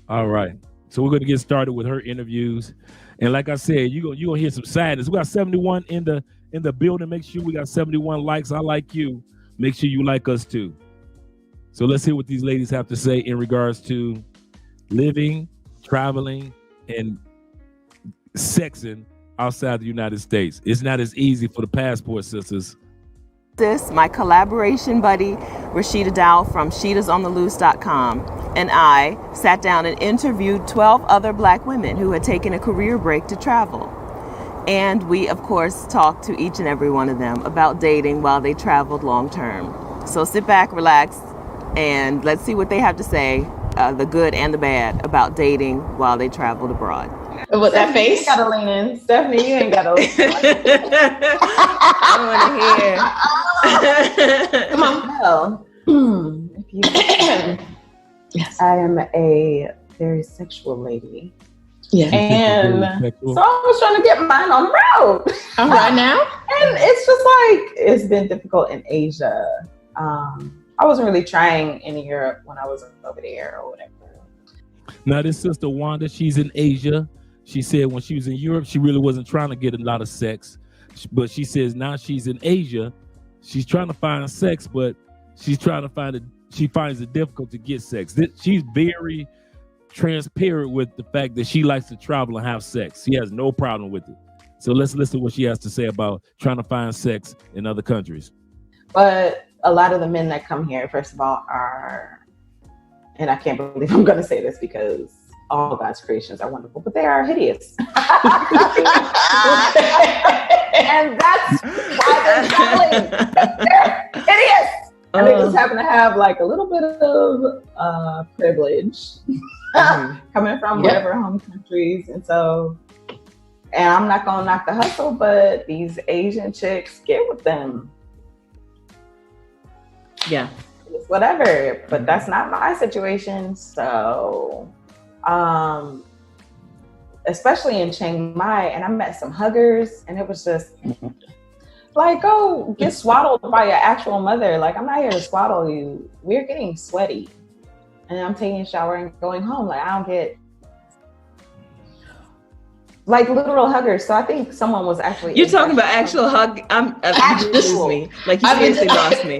All right. So we're going to get started with her interviews. And like I said, you're gonna hear some sadness. We got 71 in the building. Make sure we got 71 likes. I like you. Make sure you like us too. So let's hear what these ladies have to say in regards to living, traveling, and sexing outside the United States. It's not as easy for the passport sisters. This, my collaboration buddy, Rashida Dow from sheetasontheloose.com, and I sat down and interviewed 12 other Black women who had taken a career break to travel. And we, of course, talked to each and every one of them about dating while they traveled long term. So sit back, relax, and let's see what they have to say, the good and the bad, about dating while they traveled abroad. With that face? You gotta lean in. Stephanie, you ain't gotta lean in. I want to hear. Come on. Well, if you yes. I am a very sexual lady. Yeah. And so I was trying to get mine on the road. All right now. And it's just like, it's been difficult in Asia. I wasn't really trying in Europe when I was over there or whatever. Now this sister Wanda, she's in Asia. She said when she was in Europe, she really wasn't trying to get a lot of sex. But she says now she's in Asia, she's trying to find sex, but she's trying to find it. She finds it difficult to get sex. She's very transparent with the fact that she likes to travel and have sex. She has no problem with it. So let's listen to what she has to say about trying to find sex in other countries. But a lot of the men that come here, first of all, are, and I can't believe I'm going to say this because all God's creations are wonderful, but they are hideous. And that's why they're traveling. They're hideous. And they just happen to have like a little bit of privilege coming from whatever home countries. And so, and I'm not going to knock the hustle, but these Asian chicks get with them. Yeah. It's whatever, but that's not my situation. So, especially in Chiang Mai, and I met some huggers, and it was just like, go get swaddled by your actual mother. Like, I'm not here to swaddle you. We're getting sweaty, and I'm taking a shower and going home. Like, I don't get like literal huggers. So I think someone was actually. You're talking about actual hug. This is me. Like, you seriously lost me.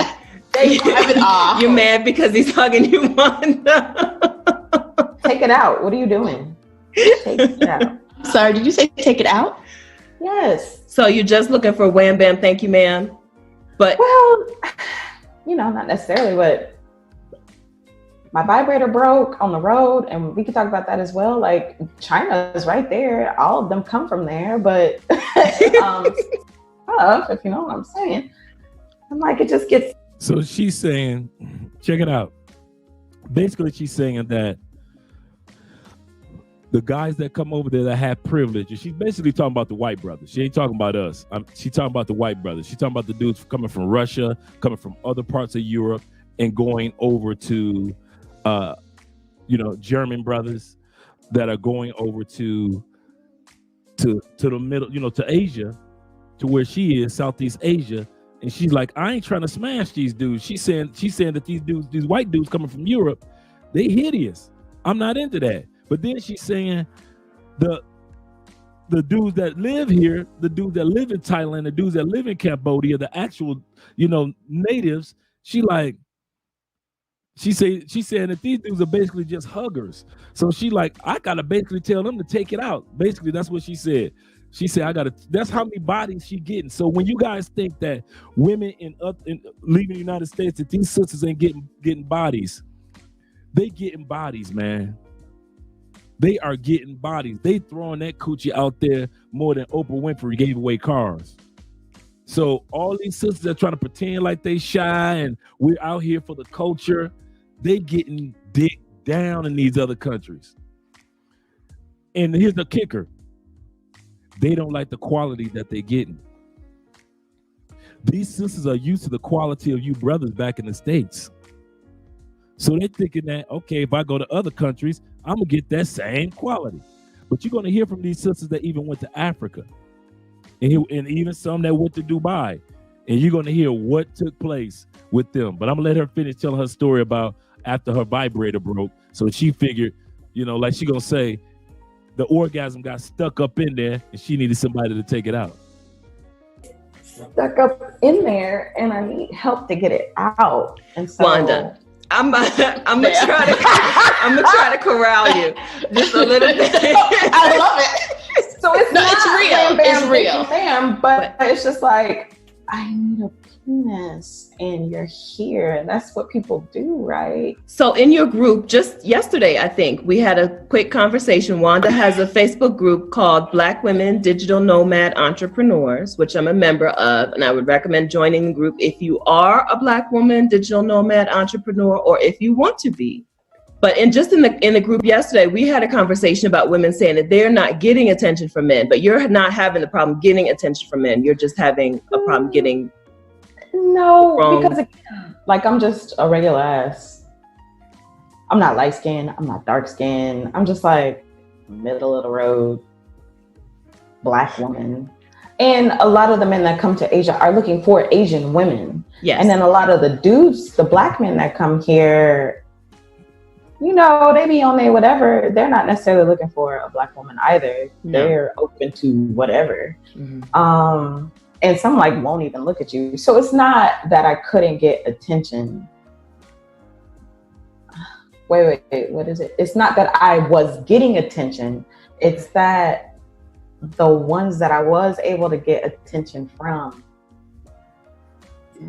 You're mad because he's hugging you, Wanda. Take it out. What are you doing? Take it out. Sorry, did you say take it out? Yes. So you're just looking for wham bam, thank you, ma'am. But well, not necessarily, but my vibrator broke on the road, and we could talk about that as well. Like, China is right there. All of them come from there, but if you know what I'm saying. I'm like, it just gets. So she's saying, check it out. Basically, she's saying that the guys that come over there that have privilege, and she's basically talking about the white brothers. She ain't talking about us. She's talking about the white brothers. She's talking about the dudes coming from Russia, coming from other parts of Europe, and going over to, German brothers that are going over to the middle, to Asia, to where she is, Southeast Asia. And she's like, I ain't trying to smash these dudes. She's saying that these dudes, these white dudes coming from Europe, they hideous. I'm not into that. But then she's saying the dudes that live here, the dudes that live in Thailand, the dudes that live in Cambodia, the actual, natives, she's saying that these dudes are basically just huggers. So she like, I gotta basically tell them to take it out. Basically, that's what she said. She said, that's how many bodies she getting. So when you guys think that women in leaving the United States, that these sisters ain't getting bodies, they getting bodies, man. They are getting bodies. They throwing that coochie out there more than Oprah Winfrey gave away cars. So all these sisters that trying to pretend like they shy and we're out here for the culture, they getting dick down in these other countries. And here's the kicker. They don't like the quality that they're getting. These sisters are used to the quality of you brothers back in the States. So they're thinking that, okay, if I go to other countries, I'm going to get that same quality. But you're going to hear from these sisters that even went to Africa and even some that went to Dubai. And you're going to hear what took place with them. But I'm going to let her finish telling her story about after her vibrator broke. So she figured, Like she gonna say the orgasm got stuck up in there and she needed somebody to take it out. Stuck up in there and I need help to get it out. And so Wanda, I'm gonna try to corral you just a little bit. I love it. So it's not it's real. Bam, bam, it's real. Bam, but it's just like, I need a penis and you're here. And that's what people do, right? So in your group, just yesterday, I think, we had a quick conversation. Wanda has a Facebook group called Black Women Digital Nomad Entrepreneurs, which I'm a member of. And I would recommend joining the group if you are a Black woman digital nomad entrepreneur or if you want to be. But in the group yesterday, we had a conversation about women saying that they're not getting attention from men, but you're not having the problem getting attention from men. You're just having a problem getting because I'm just a regular ass. I'm not light skinned. I'm not dark skinned. I'm just like middle of the road Black woman. And a lot of the men that come to Asia are looking for Asian women. Yes. And then a lot of the dudes, the Black men that come here, they be on there, whatever. They're not necessarily looking for a Black woman either. No. They're open to whatever. Mm-hmm. And some won't even look at you. So it's not that I couldn't get attention. Wait, what is it? It's not that I was getting attention. It's that the ones that I was able to get attention from.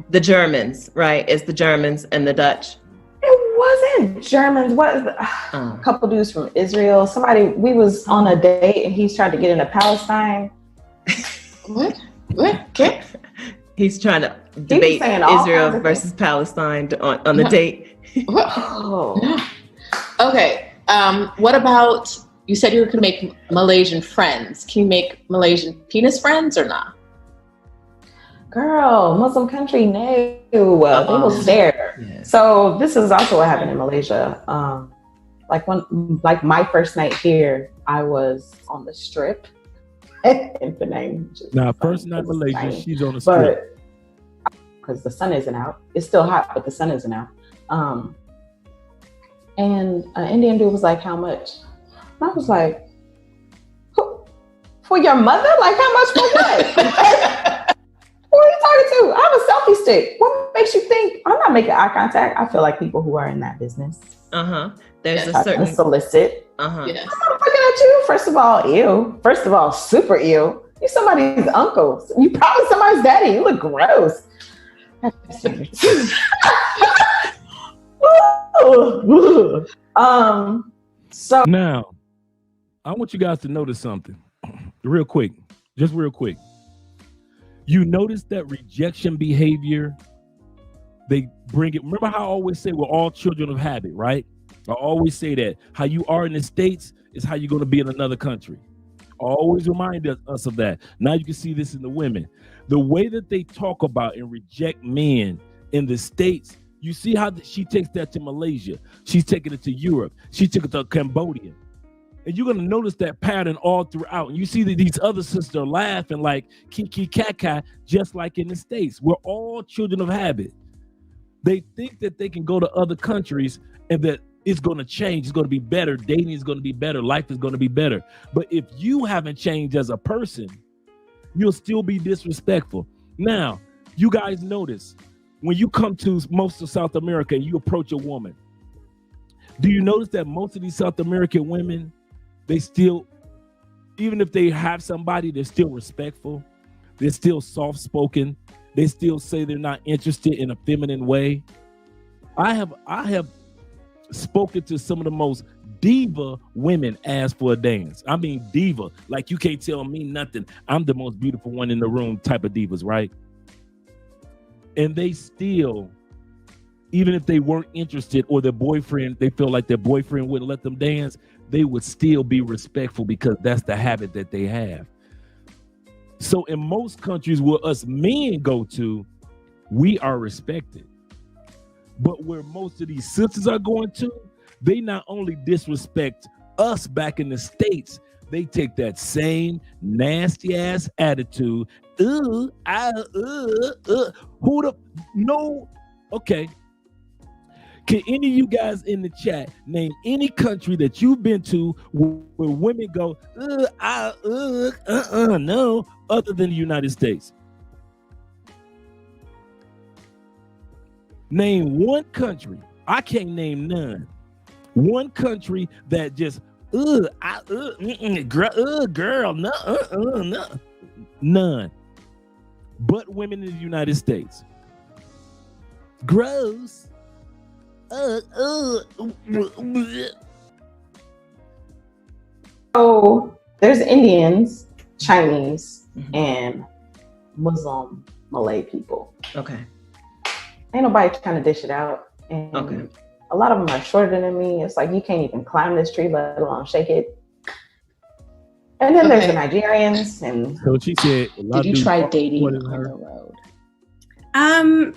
The Germans, right? It's the Germans and the Dutch. It wasn't Germans. A couple dudes from Israel. We was on a date and he's tried to get into Palestine. What? Okay. He's trying to debate Israel versus Palestine on the date. Oh. Okay. What about, you said you were going to make Malaysian friends. Can you make Malaysian penis friends or not? Girl, Muslim country, no. They will stare. Yeah. So this is also what happened in Malaysia. My first night here, I was on the strip. And the name. Now, first night Malaysia, she's on the strip. Because the sun isn't out. It's still hot, but the sun isn't out. And an Indian dude was like, how much? And I was like, for your mother? Like, how much for what? Who are you talking to? I have a selfie stick. What makes you think? I'm not making eye contact. I feel like people who are in that business. There's a certain solicit. Yes. I'm not looking at you. First of all, ew. First of all, super ew. You're somebody's uncle. You probably somebody's daddy. You look gross. So now, I want you guys to notice something, real quick. You notice that rejection behavior. They bring it. Remember how I always say we're all children of habit, right? I always say that how you are in the States is how you're going to be in another country. I always remind us of that. Now you can see this in the women. The way that they talk about and reject men in the States, you see how she takes that to Malaysia. She's taking it to Europe. She took it to Cambodia. And you're going to notice that pattern all throughout. And you see that these other sisters are laughing like kiki kaka, just like in the States. We're all children of habit. They think that they can go to other countries and that it's going to change. It's going to be better. Dating is going to be better. Life is going to be better. But if you haven't changed as a person, you'll still be disrespectful. Now, you guys notice when you come to most of South America and you approach a woman, do you notice that most of these South American women, they still, even if they have somebody, they're still respectful. They're still soft-spoken. They still say they're not interested in a feminine way. I have spoken to some of the most diva women ask for a dance. I mean diva, like you can't tell me nothing. I'm the most beautiful one in the room type of divas, right? And they still, even if they weren't interested or their boyfriend, they feel like their boyfriend wouldn't let them dance, they would still be respectful because that's the habit that they have. So in most countries where us men go to, we are respected. But where most of these sisters are going to, they not only disrespect us back in the States, they take that same nasty ass attitude. Who the, no, okay. Can any of you guys in the chat name any country that you've been to where women go, no, other than the United States? Name one country. I can't name none. One country that just, girl, no, no. None. But women in the United States. Gross. So there's Indians, Chinese, and Muslim Malay people. Okay. Ain't nobody trying to dish it out. And a lot of them are shorter than me. It's like you can't even climb this tree, let alone shake it. And then there's the Nigerians. And so she said, did you try dating on the road?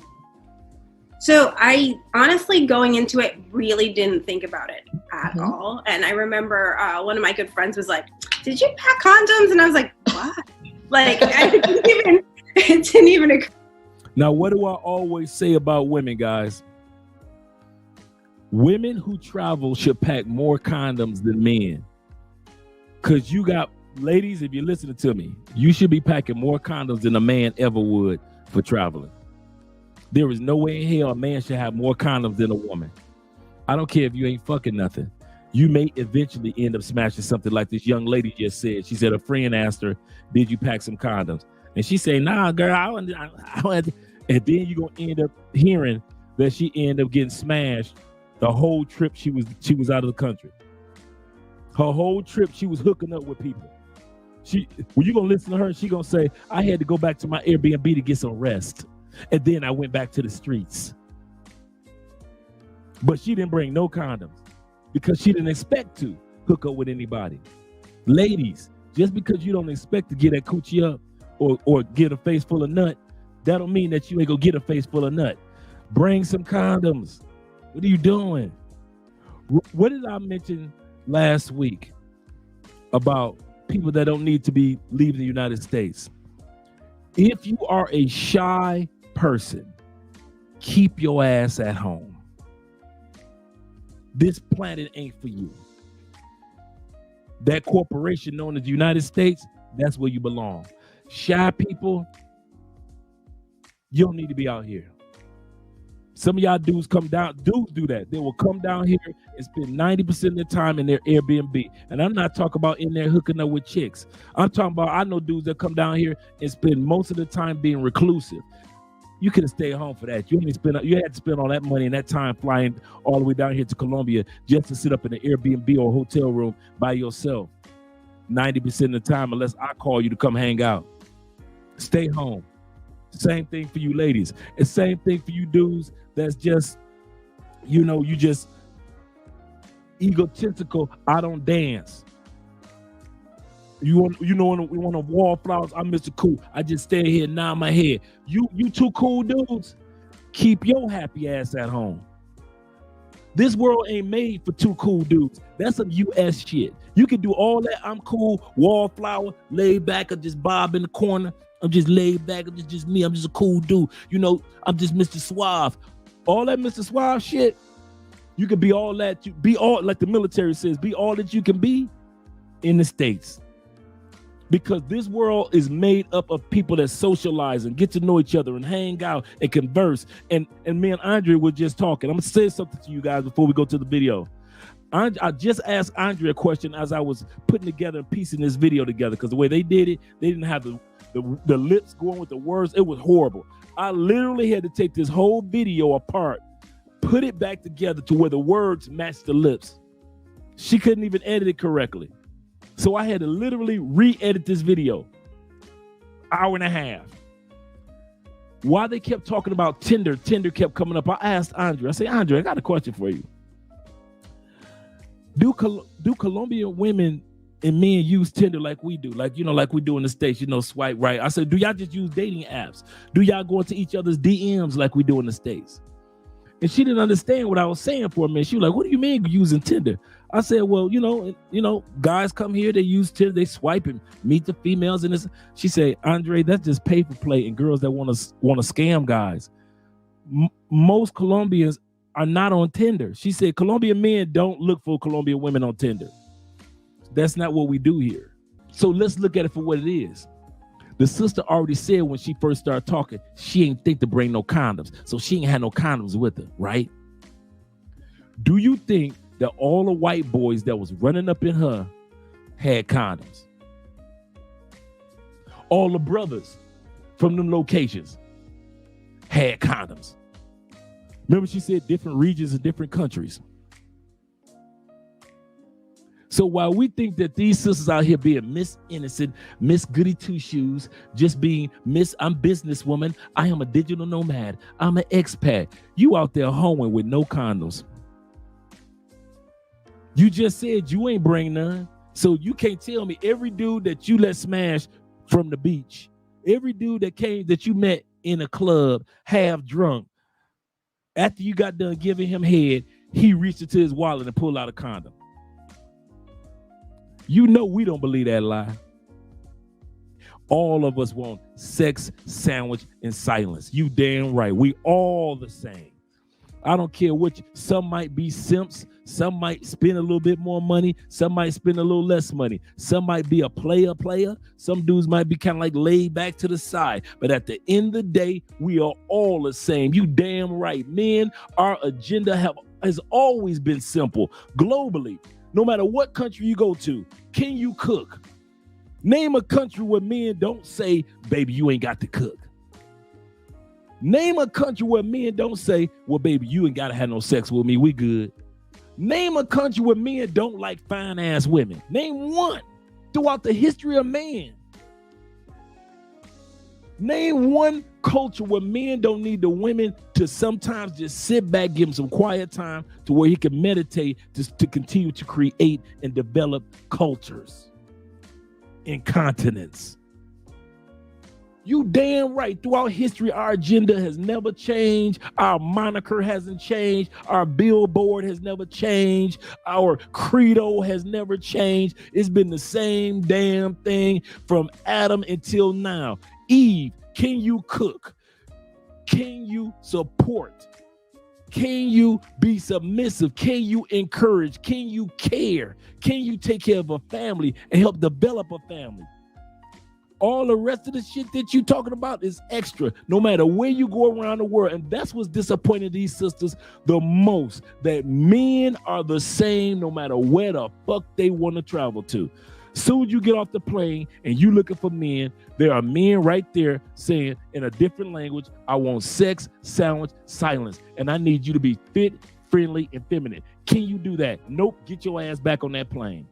So I honestly, going into it, really didn't think about it at all. And I remember one of my good friends was like, "Did you pack condoms?" And I was like, "What?" Like, it didn't even occur. Now, what do I always say about women, guys? Women who travel should pack more condoms than men. Because you got, ladies, if you're listening to me, you should be packing more condoms than a man ever would for traveling. There is no way in hell a man should have more condoms than a woman. I don't care if you ain't fucking nothing. You may eventually end up smashing something like this young lady just said. She said a friend asked her, "Did you pack some condoms?" And she said, "Nah, girl, I don't have to." And then you're going to end up hearing that she ended up getting smashed the whole trip she was out of the country. Her whole trip, she was hooking up with people. When you're going to listen to her, she going to say, "I had to go back to my Airbnb to get some rest. And then I went back to the streets." But she didn't bring no condoms because she didn't expect to hook up with anybody. Ladies, just because you don't expect to get that coochie up or get a face full of nut, that don't mean that you ain't gonna get a face full of nut. Bring some condoms. What are you doing? What did I mention last week about people that don't need to be leaving the United States? If you are a shy person, keep your ass at home. This planet ain't for you. That corporation known as the United States, that's where you belong. Shy people, you don't need to be out here. Some of y'all dudes do that. They will come down here and spend 90% of their time in their Airbnb. And I'm not talking about in there hooking up with chicks. I'm talking about, I know dudes that come down here and spend most of the time being reclusive. You could have stayed home for that. You had to spend all that money and that time flying all the way down here to Colombia just to sit up in an Airbnb or hotel room by yourself 90% of the time, unless I call you to come hang out. Stay home. Same thing for you ladies. And same thing for you dudes that's just, you just egotistical. I don't dance. We want to wallflowers. I'm Mr. Cool. I just stand here and nod my head. You two cool dudes, keep your happy ass at home. This world ain't made for two cool dudes. That's some US shit. You can do all that. I'm cool, wallflower, laid back, or just bob in the corner. I'm just laid back. It's just me. I'm just a cool dude. I'm just Mr. Suave. All that Mr. Suave shit, you can be all that. Be all, like the military says, be all that you can be in the States. Because this world is made up of people that socialize and get to know each other and hang out and converse. And me and Andrea were just talking. I'm going to say something to you guys before we go to the video. I just asked Andrea a question as I was putting together and piecing this video together, because the way they did it, they didn't have the lips going with the words. It was horrible. I literally had to take this whole video apart, put it back together to where the words matched the lips. She couldn't even edit it correctly. So I had to literally re-edit this video. Hour and a half. While they kept talking about Tinder kept coming up. I asked Andrea, I said, "Andrea, I got a question for you. Do Colombian women and men use Tinder like we do? Like we do in the States, swipe right." I said, "Do y'all just use dating apps? Do y'all go into each other's DMs like we do in the States?" And she didn't understand what I was saying for a minute. She was like, "What do you mean using Tinder?" I said, "Well, guys come here, they use Tinder, they swipe and meet the females." And she said, "Andre, that's just pay for play and girls that want to scam guys." Most Colombians, are not on Tinder. She said Colombian men don't look for Colombian women on Tinder. That's not what we do here. So let's look at it for what it is. The sister already said when she first started talking, she ain't think to bring no condoms. So she ain't had no condoms with her, right? Do you think that all the white boys that was running up in her had condoms? All the brothers from them locations had condoms. Remember she said different regions and different countries. So while we think that these sisters out here being Miss Innocent, Miss Goody Two Shoes, just being Miss I'm businesswoman, I am a digital nomad, I'm an expat, you out there hoeing with no condoms. You just said you ain't bring none. So you can't tell me every dude that you let smash from the beach, every dude that you met in a club half drunk, after you got done giving him head, he reached into his wallet and pulled out a condom. You know we don't believe that lie. All of us want sex, sandwich, and silence. You damn right. We all the same. I don't care which. Some might be simps. Some might spend a little bit more money. Some might spend a little less money. Some might be a player. Some dudes might be kind of like laid back to the side. But at the end of the day, we are all the same. You damn right. Men, our agenda has always been simple. Globally, no matter what country you go to, can you cook? Name a country where men don't say, baby, you ain't got to cook. Name a country where men don't say, well, baby, you ain't got to have no sex with me. We good. Name a country where men don't like fine-ass women. Name one throughout the history of man. Name one culture where men don't need the women to sometimes just sit back, give him some quiet time to where he can meditate to continue to create and develop cultures and continents. You damn right. Throughout history, our agenda has never changed. Our moniker hasn't changed. Our billboard has never changed. Our credo has never changed. It's been the same damn thing from Adam until now. Eve, can you cook? Can you support? Can you be submissive? Can you encourage? Can you care? Can you take care of a family and help develop a family? All the rest of the shit that you talking about is extra, no matter where you go around the world. And that's what's disappointing these sisters the most, that men are the same no matter where the fuck they want to travel to. Soon as you get off the plane and you looking for men, there are men right there saying in a different language, I want sex, sandwich, silence. And I need you to be fit, friendly, and feminine. Can you do that? Nope. Get your ass back on that plane.